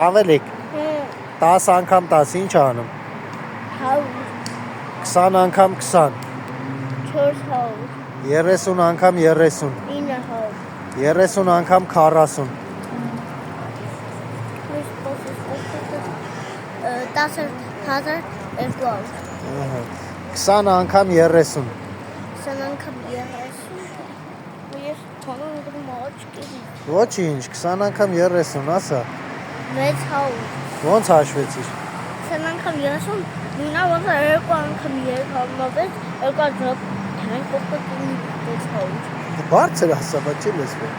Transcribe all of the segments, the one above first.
Ավելիք, 10 անգամ 10 ինչ անում? 20 անգամ 20 30 անգամ 30 30 անգամ 40 20 անգամ 30 Ոչինչ, 20 անգամ 30, ասա 600 Ոնց հաշվեցիր? 20 անգամ 30 նույնա ոնց է 2 անգամ 306 Բարձր ասա, բայց չի լսվում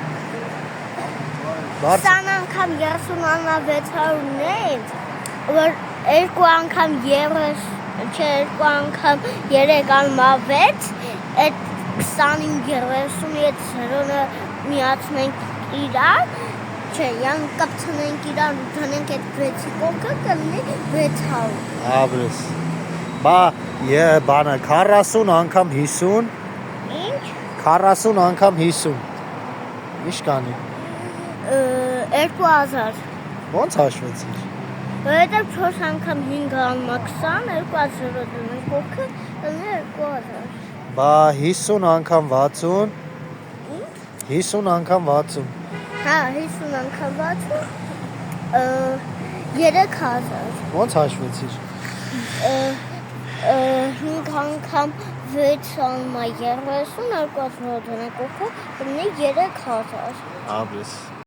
20 անգամ 30 անա 600-ից որ 2 անգամ 30 չէ 2 անգամ 3 անա 6 այդ 20-ին 30-ի հետ զրոնը միացնենք իրար Չէ, յան կապցնենք իրար ու դնենք այդ 6-ի կողքը կլինի 600 Աբրես Բա բանը 40 անգամ 50 Ինչ? 40 անգամ 50 Ինչ կանի? 2000 Ոնց հաշվեցիր? Որովհետև 4 անգամ 5 անմա 20 2000 դնենք կողքը կլինի 2000 Բա 50 անգամ 60 Ինչ? 50 անգամ 60 Հա, 50 անգամ 60 3000 Ոնց հաշվեցիր? 5 անգամ 6 անմա 30 2000 դնենք կողքը կլինի 3000 Աբրես